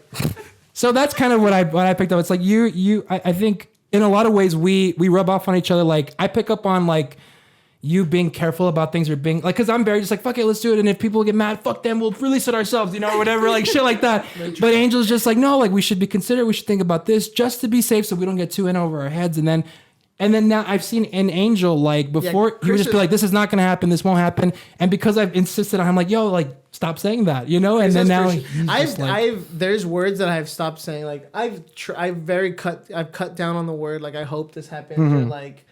So that's kind of what I picked up. It's like I think in a lot of ways we rub off on each other. Like I pick up on like you being careful about things or being like, cause I'm very just like, fuck it, let's do it. And if people get mad, fuck them, we'll release it ourselves, or whatever, like shit like that. But Angel's just like, no, like we should be considerate. We should think about this just to be safe. So we don't get too in over our heads. And then now I've seen an Angel like before he would just be like, this is not going to happen. This won't happen. And because I've insisted on him like, yo, like stop saying that, And then now there's words that I've stopped saying. Like I've cut down on the word. Like I hope this happens or like,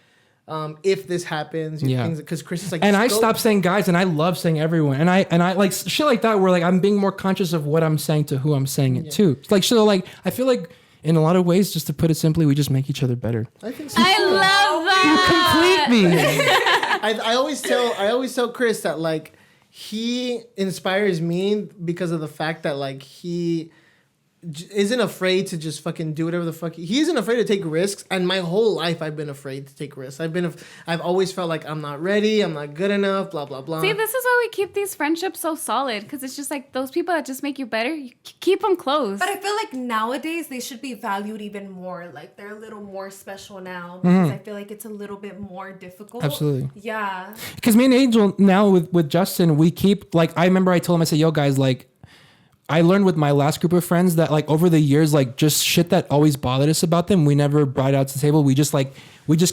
if this happens, because Chris is like, and I stopped saying guys, and I love saying everyone, and I like shit like that where like I'm being more conscious of what I'm saying to who I'm saying it to. It's like shit. Like I feel like in a lot of ways, just to put it simply, we just make each other better. I think so. I love that. You complete me. I always tell Chris that like he inspires me because of the fact that like he isn't afraid to just fucking do whatever the fuck he isn't afraid to take risks, and my whole life I've been afraid to take risks. I've always felt like I'm not ready, I'm not good enough, blah blah blah. See, this is why we keep these friendships so solid, because it's just like those people that just make you better, you keep them close. But I feel like nowadays they should be valued even more. Like they're a little more special now because I feel like it's a little bit more difficult. Absolutely. Yeah. Because me and Angel now with Justin, we keep like I remember I told him, I said, yo guys, like I learned with my last group of friends that like over the years, like just shit that always bothered us about them, we never brought it out to the table. We just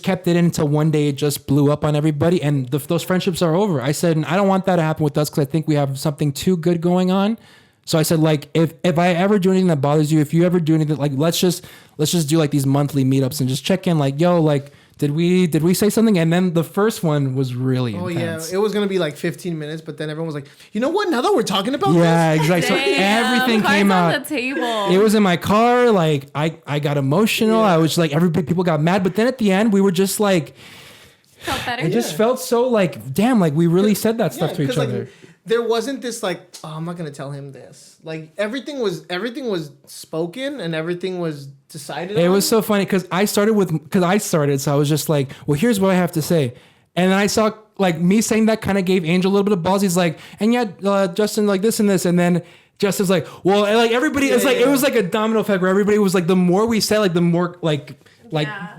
kept it in until one day it just blew up on everybody, and those friendships are over. I said, and I don't want that to happen with us because I think we have something too good going on. So I said, like, if I ever do anything that bothers you, if you ever do anything, like let's just do like these monthly meetups and just check in, like, yo, like, did we say something? And then the first one was really intense. Yeah, it was gonna be like 15 minutes, but then everyone was like, you know what? Now that we're talking about yeah, this, exactly. So everything came out. On the table. It was in my car. Like I got emotional. I was like, people got mad. But then at the end, we were just like, felt better. it just felt so like, damn, like we really said that stuff to each other. Like, there wasn't this like, oh, I'm not gonna tell him this. Like everything was spoken and everything was decided. It was so funny because I started, so I was just like, well, here's what I have to say, and then I saw like me saying that kind of gave Angel a little bit of balls. He's like, and yeah, Justin, like this and this, and then Justin's like, well, and like everybody, it was like a domino effect where everybody was like, the more we said, like the more like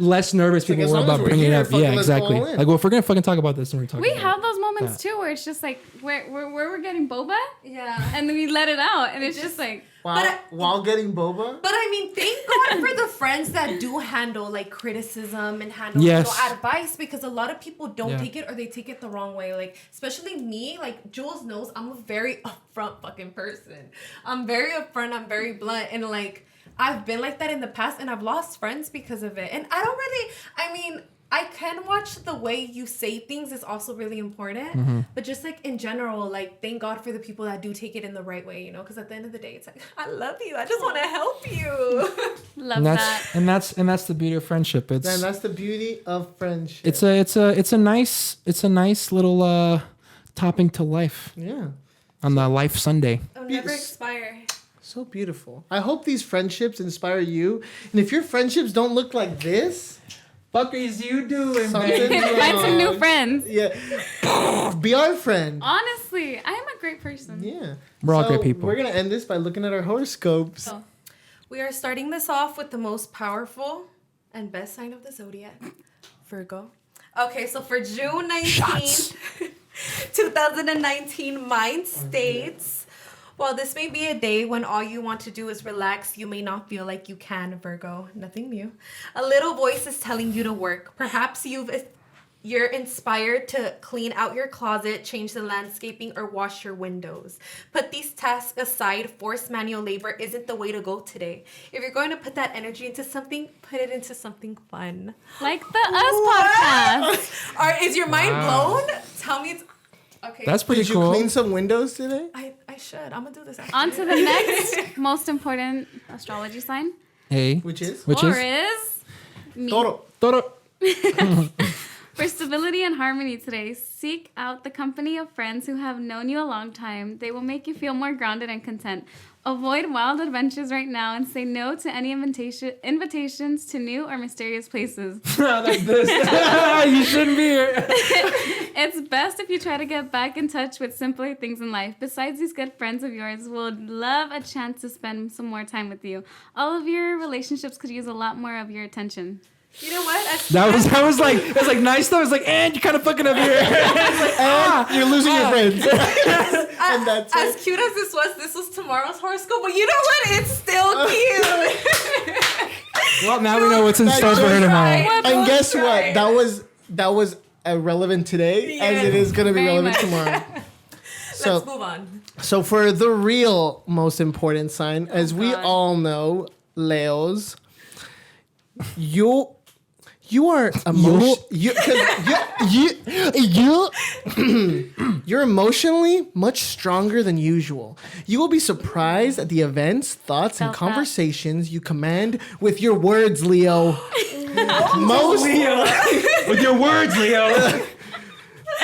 less nervous people were about bringing it up. Yeah, exactly. Like, well, if we're gonna fucking talk about this, and we're talking. We have those moments too, where it's just like where we're getting boba, and then we let it out, and it's just like while getting boba. But I mean, thank God for the friends that do handle like criticism and handle advice, because a lot of people don't take it, or they take it the wrong way. Like especially me, like Jules knows I'm a very upfront fucking person. I'm very upfront. I'm very blunt, and like. I've been like that in the past, and I've lost friends because of it. And I can watch the way you say things is also really important. But just like in general, like thank God for the people that do take it in the right way, because at the end of the day, it's like, I love you. I just want to help you. Love that. And that's the beauty of friendship. That's the beauty of friendship. It's a nice little topping to life. Yeah. On the Life Sunday. It'll never expire. So beautiful. I hope these friendships inspire you. And if your friendships don't look like this, fuckers, you doing, baby? Find some new friends. Yeah. Be our friend. Honestly, I am a great person. Yeah. We're all great people. We're going to end this by looking at our horoscopes. So, we are starting this off with the most powerful and best sign of the zodiac, Virgo. Okay, so for June 19th, 2019, mine states... While this may be a day when all you want to do is relax, you may not feel like you can, Virgo. Nothing new. A little voice is telling you to work. Perhaps you've You're inspired to clean out your closet, change the landscaping, or wash your windows. Put these tasks aside. Forced manual labor isn't the way to go today. If you're going to put that energy into something, put it into something fun. Like the Us podcast. All right, is your mind blown? Tell me it's... Okay. That's pretty Did you cool. clean some windows today? I should. I'm going to do this. On to the next most important astrology sign. Hey. Which is? Taurus. Me. Toro. Toro. For stability and harmony today, seek out the company of friends who have known you a long time. They will make you feel more grounded and content. Avoid wild adventures right now and say no to any invitations to new or mysterious places. Like this. You shouldn't be here. It's best if you try to get back in touch with simpler things in life. Besides, these good friends of yours would love a chance to spend some more time with you. All of your relationships could use a lot more of your attention. You know what? That was like nice though. It's like, and you're kind of fucking up here. You're losing your friends. And that's as cute as this was tomorrow's horoscope, but you know what? It's still cute. Well, now we know what's in store for her tomorrow. And guess what? That was relevant today as it is going to be Very relevant much. tomorrow. Let's move on. So for the real most important sign, as we God. all know, Leos, you are you're emotionally much stronger than usual. You will be surprised at the events, thoughts, and Felt that. conversations you command with your words, Leo. With your words, Leo.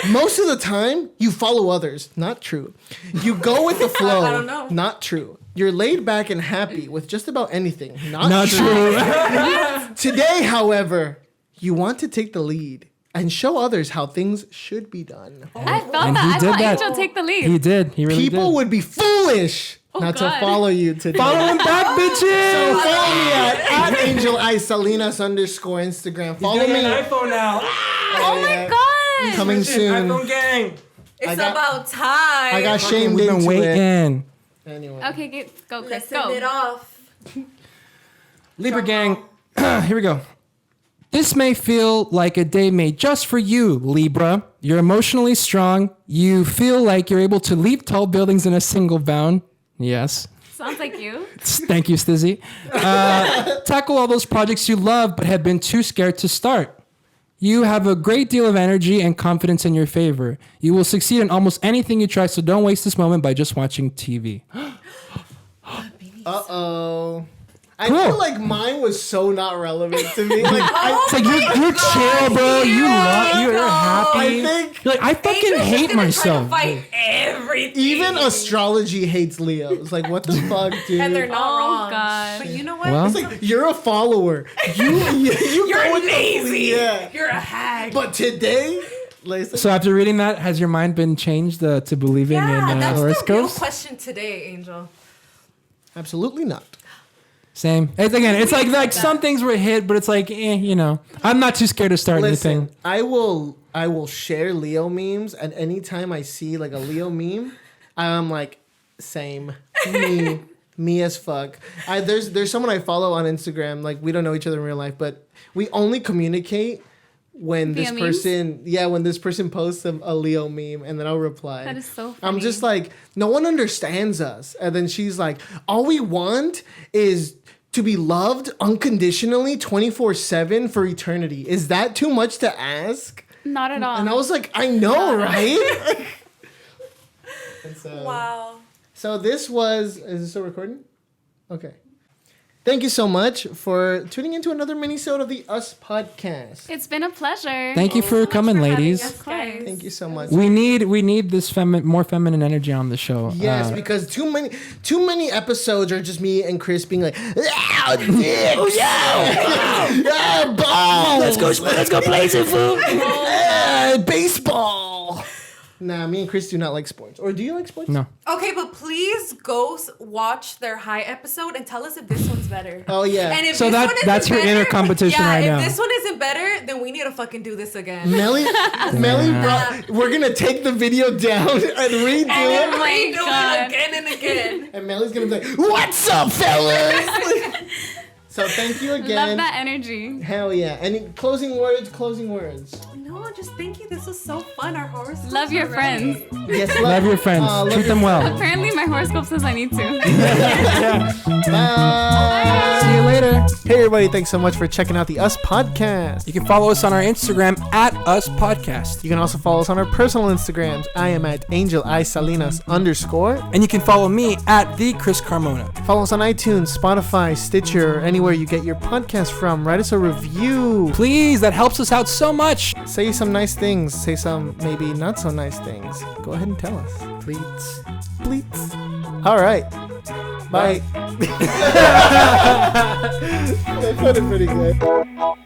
Most of the time, you follow others. Not true. You go with the flow. I don't know. Not true. You're laid back and happy with just about anything. Not true. true. Today, however, you want to take the lead and show others how things should be done. I felt And that. he I did felt that. Angel take the lead. He did. He really People did. would be foolish not to God. follow you today. Follow him back, bitches. So follow me at Angel Isalinas _ Instagram. Follow me. An iPhone now. Oh my God. Coming soon. iPhone gang. It's got- about time. I got shamed We've been into it. waiting. Anyway. Okay, go, Chris. Let's send it Go. off. Libra gang. Here we go. This may feel like a day made just for you, Libra. You're emotionally strong. You feel like you're able to leap tall buildings in a single bound. Yes. Sounds like you. Thank you, Stizzy. Tackle all those projects you love but have been too scared to start. You have a great deal of energy and confidence in your favor. You will succeed in almost anything you try, so don't waste this moment by just watching TV. Uh-oh. I Cool. feel like mine was so not relevant to me. Like, It's like you're chill, bro. You're happy. I think You're like, I fucking hate myself. Fight everything. even astrology hates Leos. Like, what the fuck, dude? And they're not Oh, wrong. God. But you know what? Well, It's like, you're a follower. You You're go with the- lazy. yeah. You're a hag. But today, like, so after reading that, has your mind been changed to believing in that's the real horoscopes? question today, Angel. absolutely not. Same. It's like some things were hit, but it's like, I'm not too scared to start Listen, anything. I will share Leo memes, and anytime I see like a Leo meme, I'm like, same. Me as fuck. There's someone I follow on Instagram. Like, we don't know each other in real life, but we only communicate when Via when this person posts a Leo meme, and then I'll reply. That is so funny. I'm just like, no one understands us. And then she's like, all we want is to be loved unconditionally 24/7 for eternity. Is that too much to ask? Not at all. And I was like, I know, right? And so, Wow. so this was, is this still recording? Okay. Thank you so much for tuning into another mini-sode of the Us podcast. It's been a pleasure. Thank you for coming, ladies. Of course. Thank you so much. We need this more feminine energy on the show. Yes, because too many episodes are just me and Chris being like, "Ah, dicks, ah, balls, let's go play some food, baseball." Nah, me and Chris do not like sports. Or do you like sports? No. Okay, but please go watch their high episode and tell us if this one's better. Oh yeah. And if So this that- one isn't that's your better, inner competition yeah, right now. If this one isn't better, then we need to fucking do this again. Melly we're gonna take the video down and redo And it. my redo God. it again and again. And Melly's gonna be like, "What's up, fellas?" So thank you again. Love that energy. Hell yeah. Any closing words? No, No, just thank you. This was so fun. Our horoscopes. Love your were friends. right. Yes, Love your friends. Treat them well. Apparently, my horoscope says I need to. Bye. See you later. Hey everybody, thanks so much for checking out the Us Podcast. You can follow us on our Instagram at Us Podcast. You can also follow us on our personal Instagrams. I am at AngelISalinas_. And you can follow me at the Chris Carmona. Follow us on iTunes, Spotify, Stitcher, anywhere you get your podcast from. Write us a review. Please, that helps us out so much. Say some nice things. Say some maybe not so nice things. Go ahead and tell us. Please. Please. All right. Bye. That sounded pretty good.